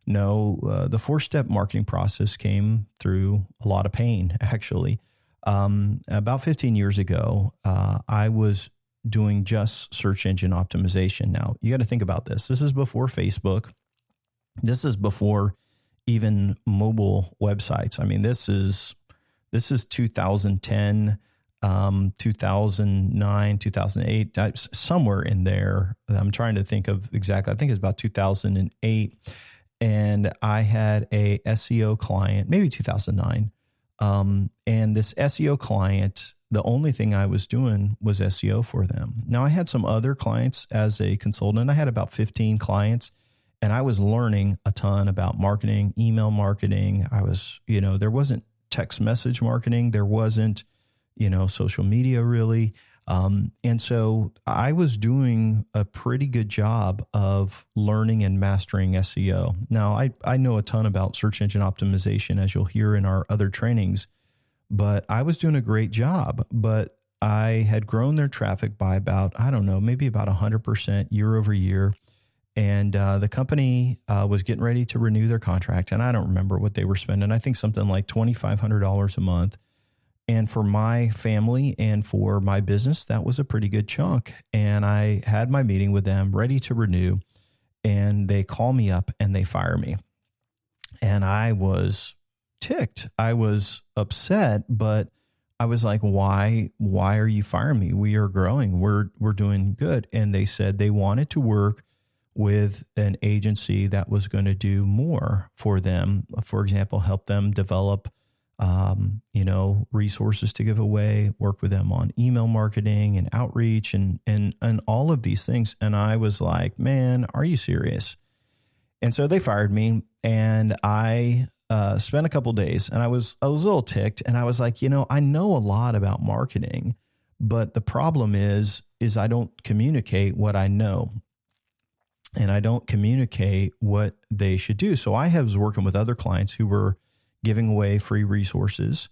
Speaker 2: No, the 4-step marketing process came through a lot of pain, actually. About 15 years ago, I was doing just search engine optimization. Now, you got to think about this. This is before Facebook. This is before even mobile websites. I mean, this is 2010, 2009, 2008, somewhere in there. I'm trying to think of exactly. I think it's about 2008. And I had a SEO client, maybe 2009. And this SEO client, the only thing I was doing was SEO for them. Now, I had some other clients as a consultant. I had about 15 clients, and I was learning a ton about marketing, email marketing. I was, there wasn't text message marketing. There wasn't, social media really. And so I was doing a pretty good job of learning and mastering SEO. Now, I know a ton about search engine optimization, as you'll hear in our other trainings, but I was doing a great job. But I had grown their traffic by about, maybe about 100% year over year. And the company was getting ready to renew their contract. And I don't remember what they were spending. I think something like $2,500 a month. And for my family and for my business, that was a pretty good chunk. And I had my meeting with them ready to renew, and they call me up and they fire me. And I was ticked. I was upset, but I was like, why are you firing me? We are growing. We're doing good. And they said they wanted to work with an agency that was going to do more for them. For example, help them develop resources to give away, work with them on email marketing and outreach and all of these things. And I was like, man, are you serious? And so they fired me, and I spent a couple days, and I was a little ticked, and I was like, I know a lot about marketing, but the problem is I don't communicate what I know, and I don't communicate what they should do. So I was working with other clients who were giving away free resources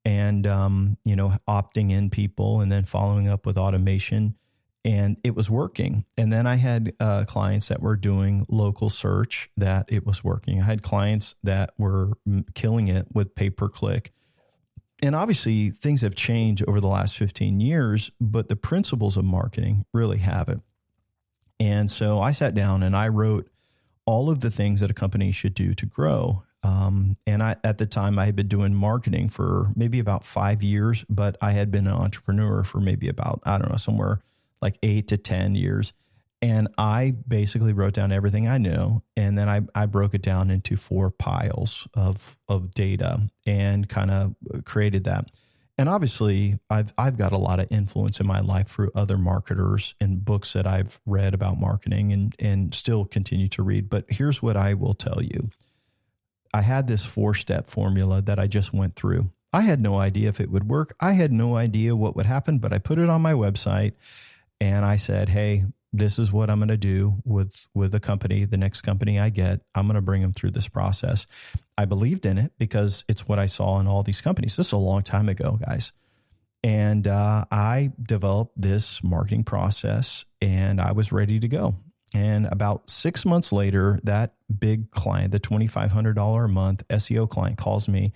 Speaker 2: and, opting in people and then following up with automation. And it was working. And then I had clients that were doing local search that it was working. I had clients that were killing it with pay-per-click. And obviously things have changed over the last 15 years, but the principles of marketing really haven't. And so I sat down and I wrote all of the things that a company should do to grow. And at the time I had been doing marketing for maybe about 5 years, but I had been an entrepreneur for maybe about, somewhere like 8 to 10 years. And I basically wrote down everything I knew. And then I broke it down into 4 piles of data and kind of created that. And obviously I've got a lot of influence in my life through other marketers and books that I've read about marketing and still continue to read. But here's what I will tell you. I had this 4-step formula that I just went through. I had no idea if it would work. I had no idea what would happen, but I put it on my website. And I said, hey, this is what I'm going to do with a company, the next company I get. I'm going to bring them through this process. I believed in it because it's what I saw in all these companies. This is a long time ago, guys. And I developed this marketing process and I was ready to go. And about 6 months later, that big client, the $2,500 a month SEO client, calls me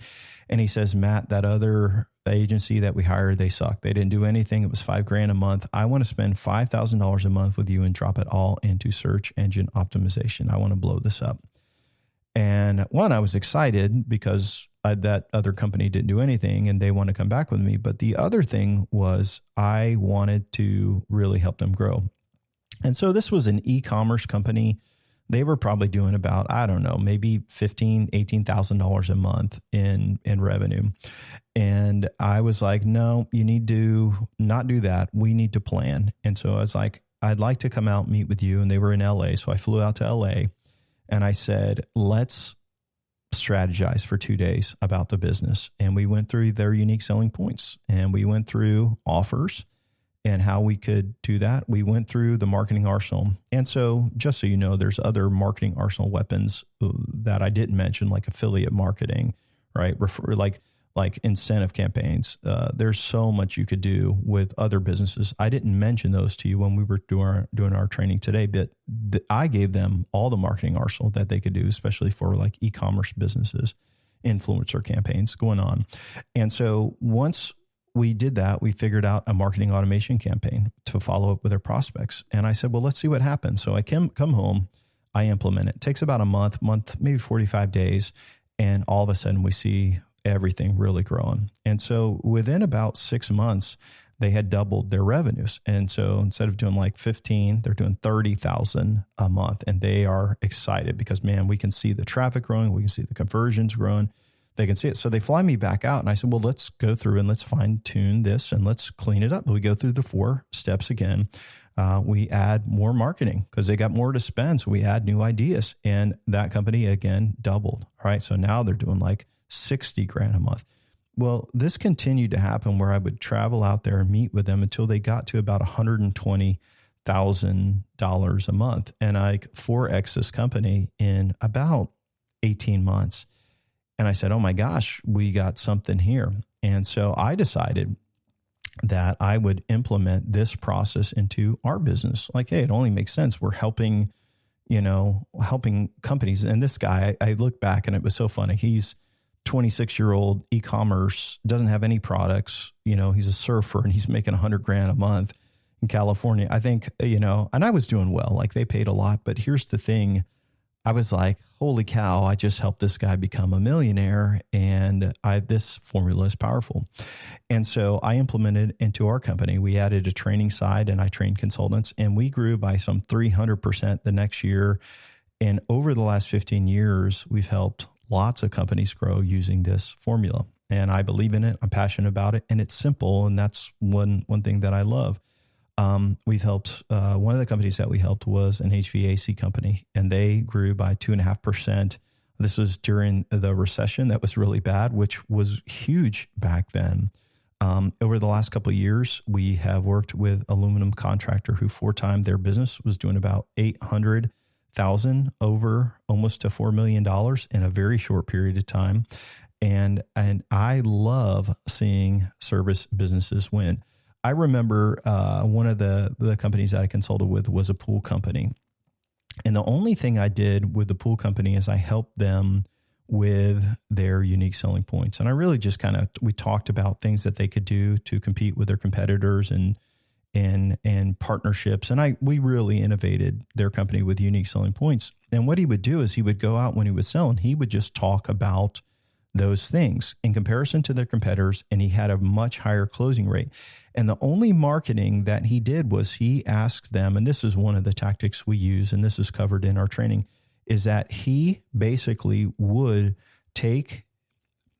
Speaker 2: and he says, Matt, that other agency that we hired, they sucked. They didn't do anything. It was $5,000 a month. I want to spend $5,000 a month with you and drop it all into search engine optimization. I want to blow this up. And one, I was excited because that other company didn't do anything and they want to come back with me. But the other thing was I wanted to really help them grow. And so this was an e-commerce company. They were probably doing about, maybe $15,000, $18,000 a month in revenue. And I was like, no, you need to not do that. We need to plan. And so I was like, I'd like to come out and meet with you. And they were in LA. So I flew out to LA and I said, let's strategize for 2 days about the business. And we went through their unique selling points and we went through offers and how we could do that. We went through the marketing arsenal. And so just so you know, there's other marketing arsenal weapons that I didn't mention, like affiliate marketing, right? Like incentive campaigns. There's so much you could do with other businesses. I didn't mention those to you when we were doing our training today, but I gave them all the marketing arsenal that they could do, especially for like e-commerce businesses, influencer campaigns going on. And so once we did that, we figured out a marketing automation campaign to follow up with our prospects. And I said, well, let's see what happens. So I come home, I implement it. It takes about a month, maybe 45 days. And all of a sudden we see everything really growing. And so within about 6 months, they had doubled their revenues. And so instead of doing like 15, they're doing 30,000 a month. And they are excited because, man, we can see the traffic growing. We can see the conversions growing. They can see it. So they fly me back out and I said, well, let's go through and let's fine tune this and let's clean it up. We go through the 4 steps again. We add more marketing because they got more to spend. So we add new ideas and that company again doubled. All right. So now they're doing like $60,000 a month. Well, this continued to happen where I would travel out there and meet with them until they got to about $120,000 a month. And I 4X this company in about 18 months. And I said, oh my gosh, we got something here. And so I decided that I would implement this process into our business. Like, hey, it only makes sense. We're helping companies. And this guy, I look back and it was so funny. He's 26-year-old e-commerce, doesn't have any products. He's a surfer and he's making $100,000 a month in California. I think, and I was doing well, like they paid a lot, but here's the thing. I was like, holy cow, I just helped this guy become a millionaire and this formula is powerful. And so I implemented into our company. We added a training side and I trained consultants and we grew by some 300% the next year. And over the last 15 years, we've helped lots of companies grow using this formula. And I believe in it. I'm passionate about it and it's simple. And that's one thing that I love. We've helped, one of the companies that we helped was an HVAC company, and they grew by 2.5%. This was during the recession that was really bad, which was huge back then. Over the last couple of years, we have worked with aluminum contractor who 4x their business was doing about $800,000 over almost to $4 million in a very short period of time. And I love seeing service businesses win. I remember one of the companies that I consulted with was a pool company. And the only thing I did with the pool company is I helped them with their unique selling points. And I really just we talked about things that they could do to compete with their competitors and partnerships. And we really innovated their company with unique selling points. And what he would do is he would go out when he was selling, he would just talk about those things in comparison to their competitors, and he had a much higher closing rate. And the only marketing that he did was he asked them, and this is one of the tactics we use, and this is covered in our training, is that he basically would take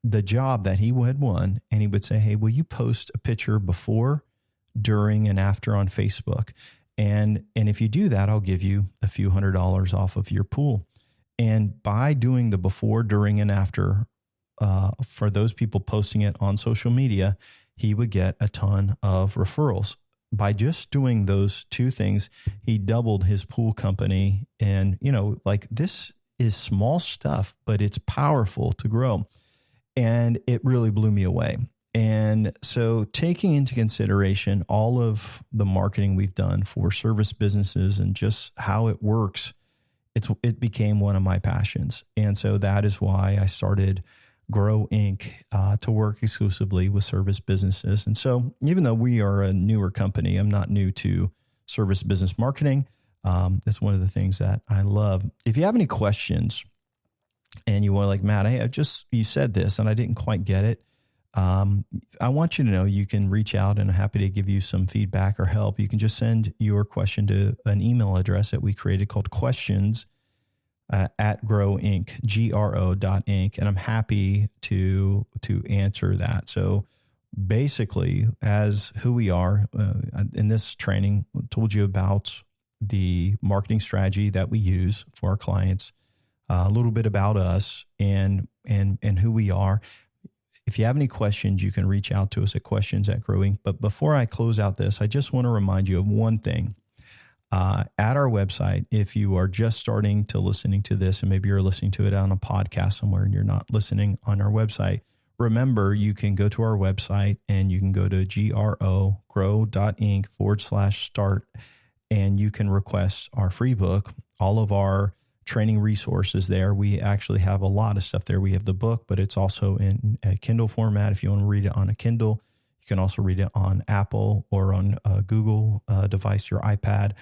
Speaker 2: the job that he had won and he would say, hey, will you post a picture before, during, and after on Facebook? And if you do that, I'll give you a few $100s off of your pool. And by doing the before, during, and after, for those people posting it on social media, he would get a ton of referrals. By just doing those two things, he doubled his pool company. And, this is small stuff, but it's powerful to grow. And it really blew me away. And so taking into consideration all of the marketing we've done for service businesses and just how it works, it became one of my passions. And so that is why I started Gro.Inc. To work exclusively with service businesses. And so even though we are a newer company, I'm not new to service business marketing. It's one of the things that I love. If you have any questions and you want, like, Matt, hey, you said this and I didn't quite get it. I want you to know you can reach out, and I'm happy to give you some feedback or help. You can just send your question to an email address that we created called questions at Gro.Inc, Gro.Inc, and I'm happy to answer that. So basically, as who we are in this training, I told you about the marketing strategy that we use for our clients, a little bit about us and who we are. If you have any questions, you can reach out to us at questions@Gro.Inc. But before I close out this, I just want to remind you of one thing. At our website, if you are just starting to listening to this, and maybe you're listening to it on a podcast somewhere and you're not listening on our website, remember you can go to our website and you can go to Gro.Inc/start, and you can request our free book, all of our training resources there. We actually have a lot of stuff there. We have the book, but it's also in a Kindle format. If you want to read it on a Kindle, you can also read it on Apple or on a Google device, your iPad.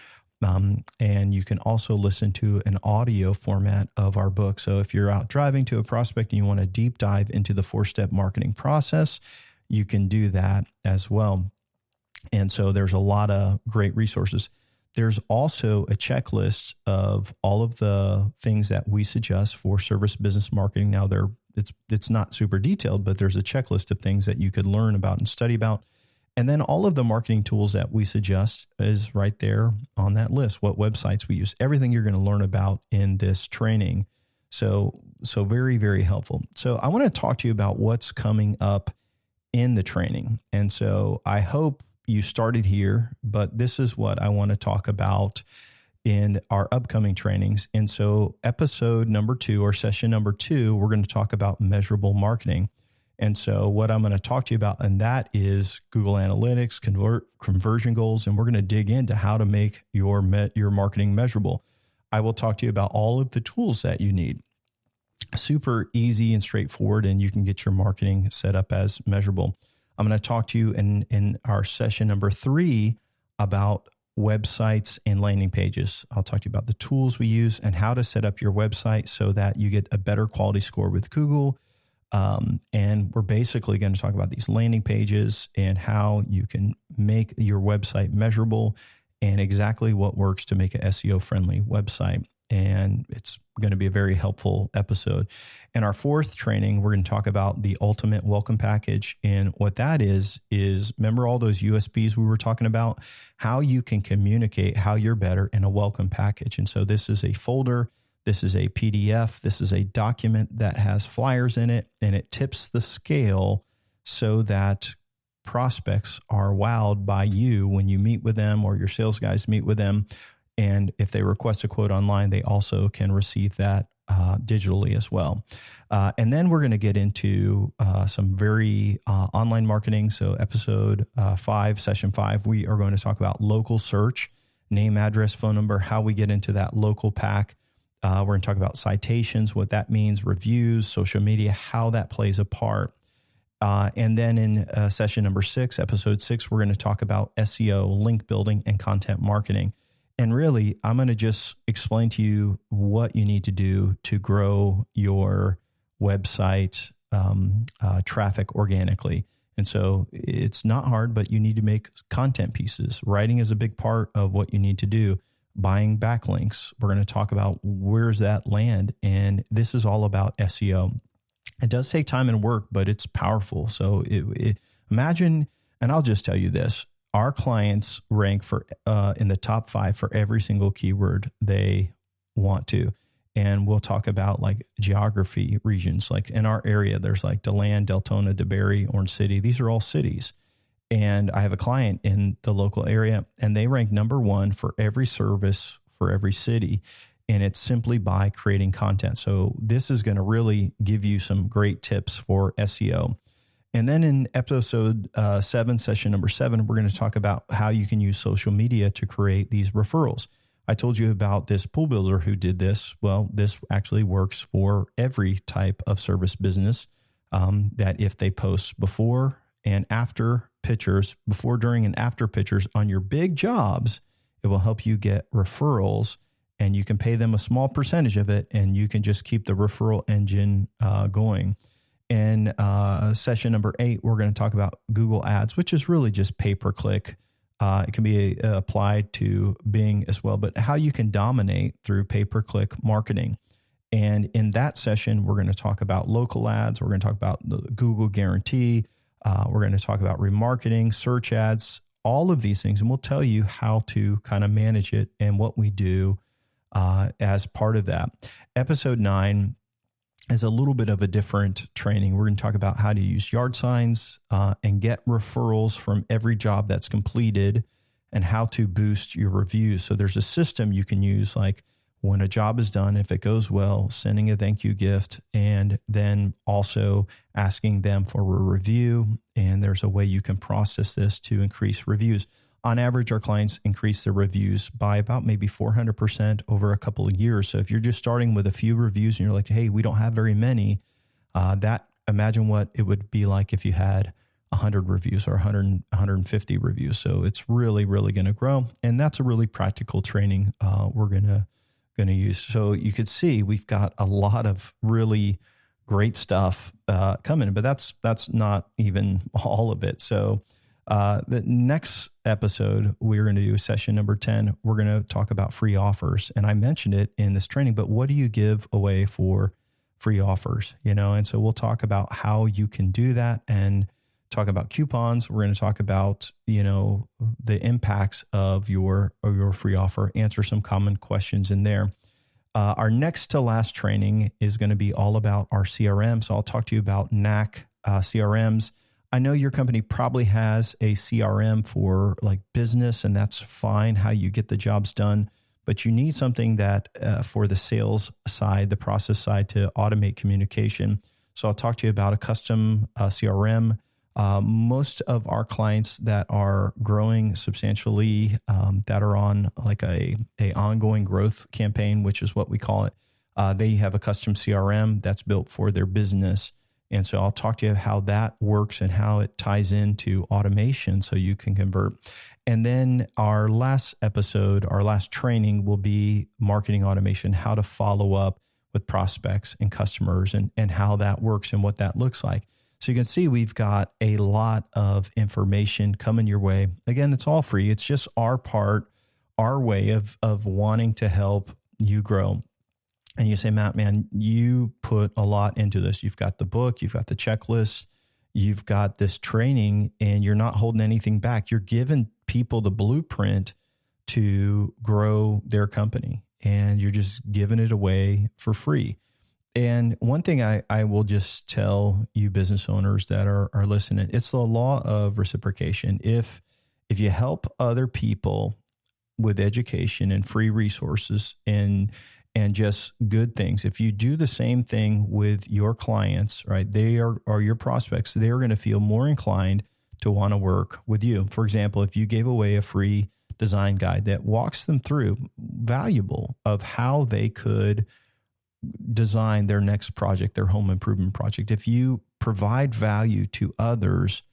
Speaker 2: And you can also listen to an audio format of our book. So if you're out driving to a prospect and you want to deep dive into the 4-step marketing process, you can do that as well. And so there's a lot of great resources. There's also a checklist of all of the things that we suggest for service business marketing. Now, it's not super detailed, but there's a checklist of things that you could learn about and study about. And then all of the marketing tools that we suggest is right there on that list, what websites we use, everything you're going to learn about in this training. So very, very helpful. So I want to talk to you about what's coming up in the training. And so I hope you started here, but this is what I want to talk about in our upcoming trainings. And so episode number 2 or session number 2, we're going to talk about measurable marketing. And so what I'm going to talk to you about, and that is Google Analytics, conversion goals, and we're going to dig into how to make your marketing measurable. I will talk to you about all of the tools that you need. Super easy and straightforward, and you can get your marketing set up as measurable. I'm going to talk to you in our session number 3 about websites and landing pages. I'll talk to you about the tools we use and how to set up your website so that you get a better quality score with Google. And we're basically going to talk about these landing pages and how you can make your website measurable and exactly what works to make an SEO-friendly website. and it's going to be a very helpful episode. In our fourth training, we're going to talk about the ultimate welcome package. And what that is remember all those USPs we were talking about, how you can communicate how you're better in a welcome package. And so this is a folder, this is a PDF, this is a document that has flyers in it, and it tips the scale so that prospects are wowed by you when you meet with them or your sales guys meet with them. And if they request a quote online, they also can receive that digitally as well. And then we're going to get into some very online marketing. So episode 5, session 5, we are going to talk about local search, name, address, phone number, how we get into that local pack. We're going to talk about citations, what that means, reviews, social media, how that plays a part. And then in session number 6, episode 6, we're going to talk about SEO, link building, and content marketing. And really, I'm going to just explain to you what you need to do to grow your website traffic organically. And so it's not hard, but you need to make content pieces. Writing is a big part of what you need to do. Buying backlinks. We're going to talk about where's that land. And this is all about SEO. It does take time and work, but it's powerful. So imagine, and I'll just tell you this, our clients rank for in the top 5 for every single keyword they want to. And we'll talk about like geography regions. Like in our area, there's like DeLand, Deltona, DeBary, Orange City. These are all cities. And I have a client in the local area, and they rank number 1 for every service for every city. And it's simply by creating content. So this is going to really give you some great tips for SEO. And then in episode 7, session number 7, we're going to talk about how you can use social media to create these referrals. I told you about this pool builder who did this. Well, this actually works for every type of service business, that if they post before and after pictures, before, during, and after pictures on your big jobs, it will help you get referrals, and you can pay them a small percentage of it, and you can just keep the referral engine going. In session number 8, we're going to talk about Google Ads, which is really just pay-per-click. It can be applied to Bing as well, but how you can dominate through pay-per-click marketing. And in that session, we're going to talk about local ads. We're going to talk about the Google guarantee. We're going to talk about remarketing, search ads, all of these things. And we'll tell you how to kind of manage it and what we do as part of that. Episode 9 is a little bit of a different training. We're going to talk about how to use yard signs and get referrals from every job that's completed, and how to boost your reviews. So there's a system you can use, like when a job is done, if it goes well, sending a thank you gift, and then also asking them for a review. And there's a way you can process this to increase reviews. On average, our clients increase their reviews by about maybe 400% over a couple of years. So if you're just starting with a few reviews and you're like, hey, we don't have very many, imagine what it would be like if you had 100 reviews or 150 reviews. So it's really, really going to grow. And that's a really practical training we're going to use. So you could see we've got a lot of really great stuff coming, but that's not even all of it. So the next episode, we're going to do session number 10. We're going to talk about free offers. And I mentioned it in this training, but what do you give away for free offers? And so we'll talk about how you can do that and talk about coupons. We're going to talk about, the impacts of your free offer, answer some common questions in there. Our next to last training is going to be all about our CRM. So I'll talk to you about NAC CRMs. I know your company probably has a CRM for like business, and that's fine, how you get the jobs done, but you need something that for the sales side, the process side, to automate communication. So I'll talk to you about a custom CRM. Most of our clients that are growing substantially, that are on like a ongoing growth campaign, which is what we call it, they have a custom CRM that's built for their business. And so I'll talk to you how that works and how it ties into automation so you can convert. And then our last episode, our last training will be marketing automation, how to follow up with prospects and customers, and how that works and what that looks like. So you can see we've got a lot of information coming your way. Again, it's all free. It's just our part, our way of wanting to help you grow. And you say, Matt, man, you put a lot into this. You've got the book, you've got the checklist, you've got this training, and you're not holding anything back. You're giving people the blueprint to grow their company, and you're just giving it away for free. And one thing I will just tell you business owners that are listening, it's the law of reciprocation. If you help other people with education and free resources and just good things, if you do the same thing with your clients, right, they are your prospects, they're going to feel more inclined to want to work with you. For example, if you gave away a free design guide that walks them through valuable of how they could design their next project, their home improvement project, if you provide value to others,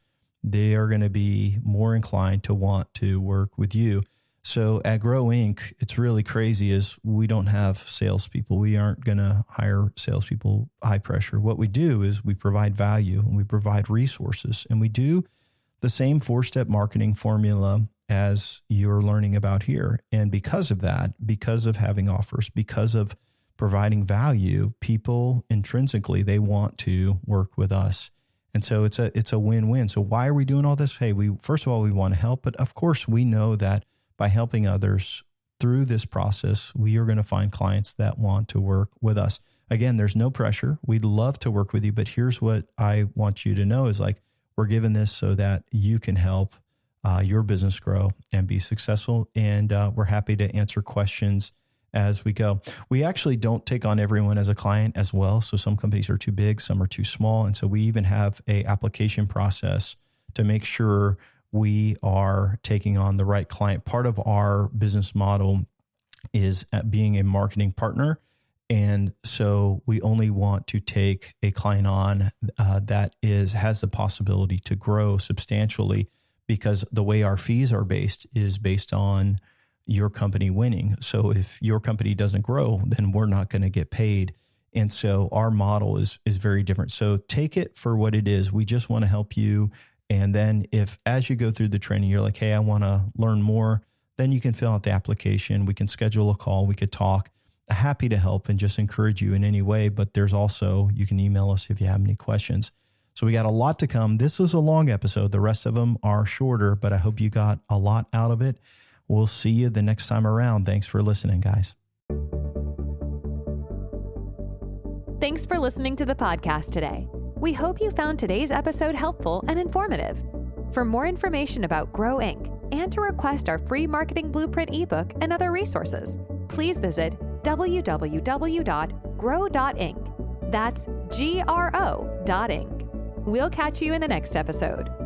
Speaker 2: they are going to be more inclined to want to work with you. So at Gro.Inc., it's really crazy is we don't have salespeople. We aren't going to hire salespeople high pressure. What we do is we provide value and we provide resources, and we do the same 4-step marketing formula as you're learning about here. And because of that, because of having offers, because of providing value, people intrinsically, they want to work with us. And so it's a win-win. So why are we doing all this? Hey, first of all, we want to help, but of course we know that by helping others through this process, we are going to find clients that want to work with us. Again, there's no pressure. We'd love to work with you, but here's what I want you to know is like, we're giving this so that you can help your business grow and be successful. And we're happy to answer questions as we go. We actually don't take on everyone as a client as well. So some companies are too big, some are too small. And so we even have a application process to make sure we are taking on the right client. Part of our business model is being a marketing partner. And so we only want to take a client on that has the possibility to grow substantially, because the way our fees are based is based on your company winning. So if your company doesn't grow, then we're not going to get paid. And so our model is very different. So take it for what it is. We just want to help you. And then if as you go through the training, you're like, hey, I want to learn more, then you can fill out the application. We can schedule a call. We could talk. Happy to help and just encourage you in any way. But there's also, you can email us if you have any questions. So we got a lot to come. This was a long episode. The rest of them are shorter, but I hope you got a lot out of it. We'll see you the next time around. Thanks for listening, guys.
Speaker 1: Thanks for listening to the podcast today. We hope you found today's episode helpful and informative. For more information about Gro.Inc. and to request our free marketing blueprint ebook and other resources, please visit www.Gro.Inc. That's Gro.Inc. We'll catch you in the next episode.